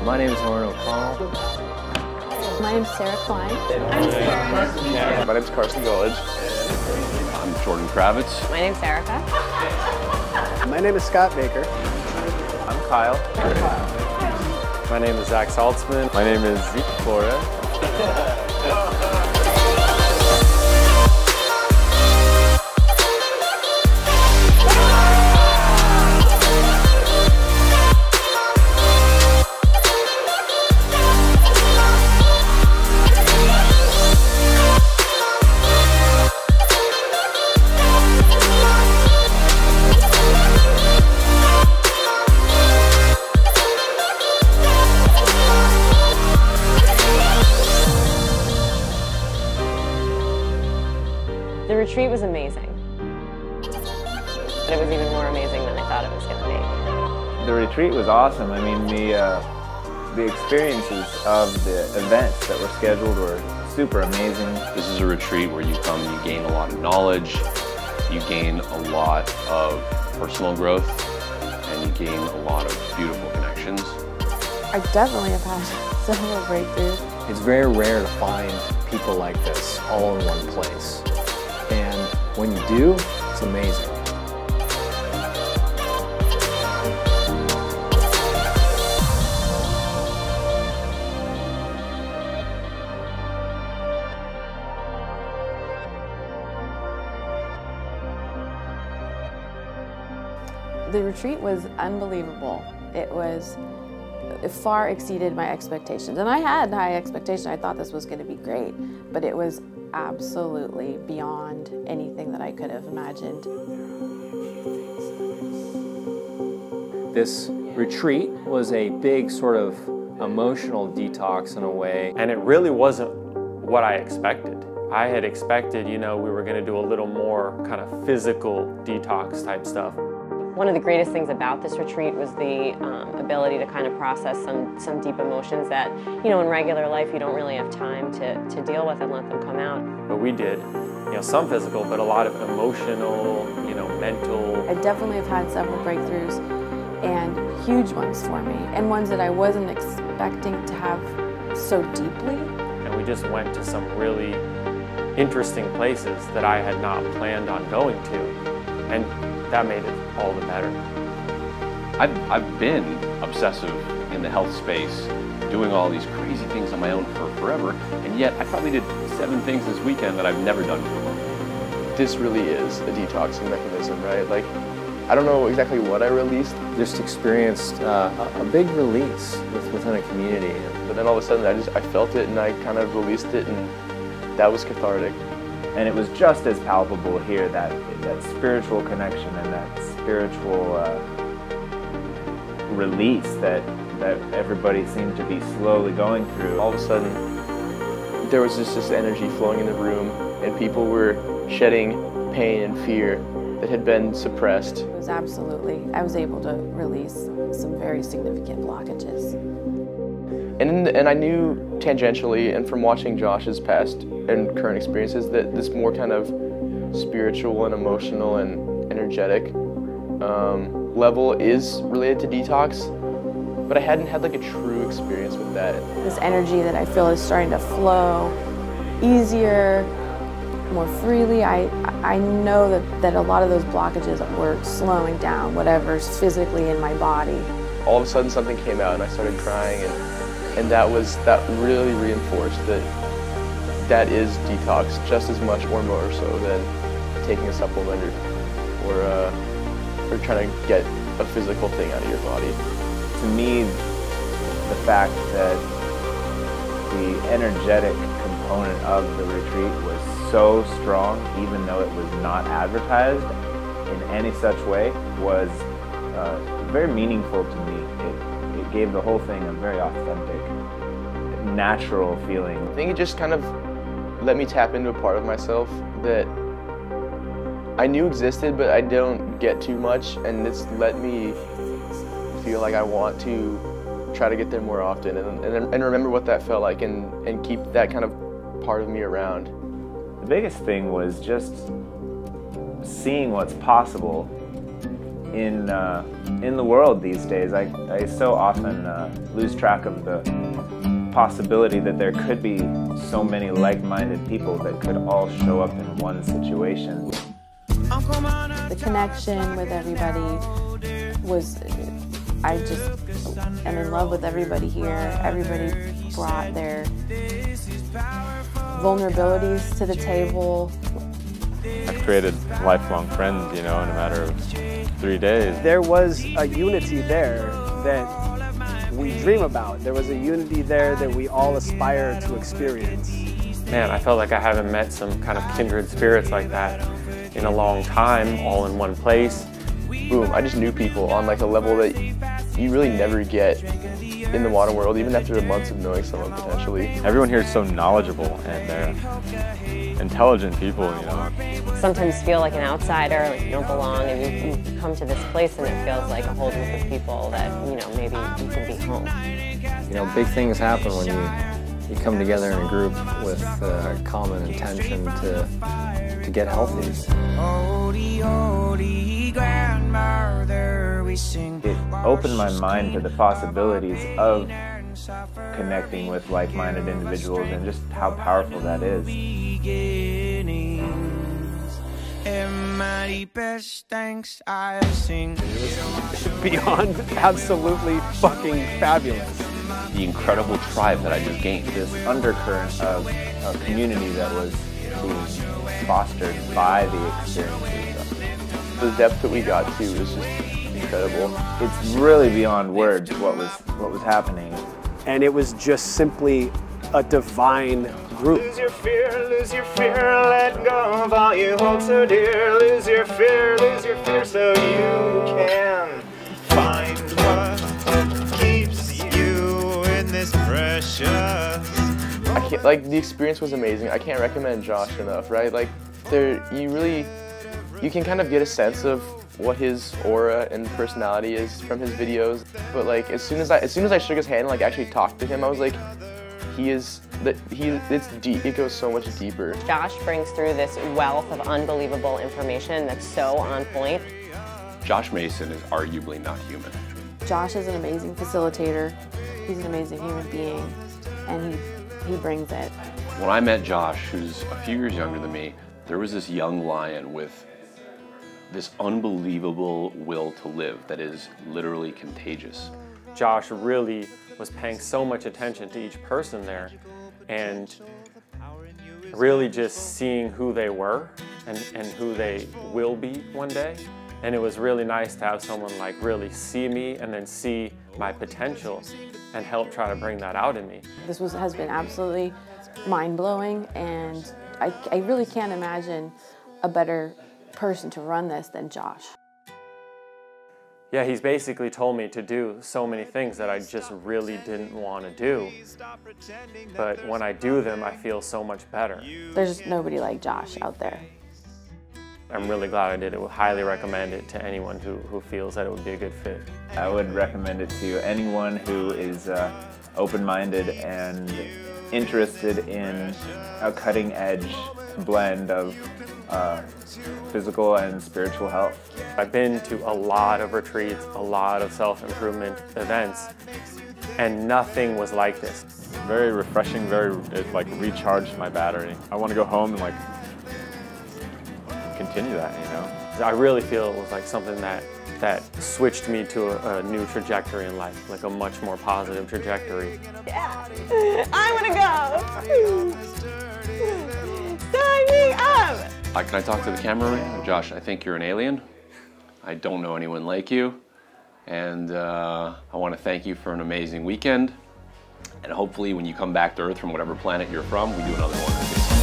My name is Lauren O'Connell. My name is Sarah Klein. I'm Sarah. My name is Carson Gullidge. I'm Jordan Kravitz. My name's Erica. My name is Scott Baker. I'm Kyle. My name is Zach Saltzman. My name is Zeke Flores. The retreat was amazing. But it was even more amazing than I thought it was going to be. The retreat was awesome. I mean, the experiences of the events that were scheduled were super amazing. This is a retreat where you come, you gain a lot of knowledge, you gain a lot of personal growth, and you gain a lot of beautiful connections. I definitely have had several breakthroughs. It's very rare to find people like this all in one place. And when you do, it's amazing. The retreat was unbelievable. It far exceeded my expectations. And I had high expectations. I thought this was going to be great, but it was absolutely beyond anything that I could have imagined. This retreat was a big sort of emotional detox in a way. And it really wasn't what I expected. I had expected, we were going to do a little more kind of physical detox type stuff. One of the greatest things about this retreat was the ability to kind of process some deep emotions that, in regular life you don't really have time to deal with and let them come out. But we did, some physical, but a lot of emotional, mental. I definitely have had several breakthroughs, and huge ones for me, and ones that I wasn't expecting to have so deeply. And we just went to some really interesting places that I had not planned on going to, and that made it all the better. I've been obsessive in the health space, doing all these crazy things on my own for forever, and yet I probably did 7 things this weekend that I've never done before. This really is a detoxing mechanism, right? Like, I don't know exactly what I released. Just experienced a big release within a community. But then all of a sudden I felt it and I kind of released it, and that was cathartic. And it was just as palpable here, that spiritual connection and that spiritual release that everybody seemed to be slowly going through. All of a sudden, there was just this energy flowing in the room, and people were shedding pain and fear that had been suppressed. It was absolutely, I was able to release some very significant blockages. And I knew tangentially, and from watching Josh's past and current experiences, that this more kind of spiritual and emotional and energetic level is related to detox, but I hadn't had like a true experience with that. This energy that I feel is starting to flow easier, more freely. I know that a lot of those blockages were slowing down whatever's physically in my body. All of a sudden something came out and I started crying, and that really reinforced that is detox just as much or more so than taking a supplement or trying to get a physical thing out of your body. To me, the fact that the energetic component of the retreat was so strong, even though it was not advertised in any such way, was very meaningful to me. It gave the whole thing a very authentic, natural feeling. I think it just kind of let me tap into a part of myself that I knew existed, but I don't get too much, and it's let me feel like I want to try to get there more often and remember what that felt like and keep that kind of part of me around. The biggest thing was just seeing what's possible in the world these days. I so often lose track of the possibility that there could be so many like-minded people that could all show up in one situation. The connection with everybody was, I just am in love with everybody here. Everybody brought their vulnerabilities to the table. I've created lifelong friends, you know, in a matter of 3 days. There was a unity there that we dream about. There was a unity there that we all aspire to experience. Man, I felt like I haven't met some kind of kindred spirits like that in a long time, all in one place. Boom, I just knew people on like a level that you really never get in the modern world, even after months of knowing someone potentially. Everyone here is so knowledgeable and they're intelligent people, you know. Sometimes feel like an outsider, like you don't belong, and you come to this place and it feels like a whole group of people that, you know, maybe you can be home. You know, big things happen when you come together in a group with common intention to get healthy. It opened my mind to the possibilities of connecting with like-minded individuals and just how powerful that is. Beyond absolutely fucking fabulous. The incredible tribe that I just gained. This undercurrent of a community that was being fostered by the experiences. The depth that we got to is just incredible. It's really beyond words what was happening. And it was just simply a divine group. Lose your fear, let go of all you hold so dear. Lose your fear so you can find what keeps you in this precious. I can't, like, the experience was amazing. I can't recommend Josh enough, right? Like, you can kind of get a sense of what his aura and personality is from his videos. But like, as soon as I shook his hand and like actually talked to him, I was like, it's deep. It goes so much deeper. Josh brings through this wealth of unbelievable information that's so on point. Josh Mason is arguably not human. Josh is an amazing facilitator. He's an amazing human being, and he brings it. When I met Josh, who's a few years younger than me, there was this young lion with this unbelievable will to live that is literally contagious. Josh really was paying so much attention to each person there and really just seeing who they were and who they will be one day. And it was really nice to have someone like really see me and then see my potential and help try to bring that out in me. This has been absolutely mind-blowing, and I really can't imagine a better person to run this than Josh. Yeah, he's basically told me to do so many things that I just really didn't want to do. But when I do them, I feel so much better. There's nobody like Josh out there. I'm really glad I did it. I would highly recommend it to anyone who feels that it would be a good fit. I would recommend it to anyone who is open-minded and interested in a cutting-edge blend of physical and spiritual health. I've been to a lot of retreats, a lot of self-improvement events, and nothing was like this. Very refreshing, it like recharged my battery. I want to go home and like continue that, you know? I really feel it was like something that switched me to a new trajectory in life, like a much more positive trajectory. Yeah, I want to go. Sign me up. Can I talk to the cameraman? Josh, I think you're an alien. I don't know anyone like you. And I want to thank you for an amazing weekend. And hopefully when you come back to Earth from whatever planet you're from, we do another one.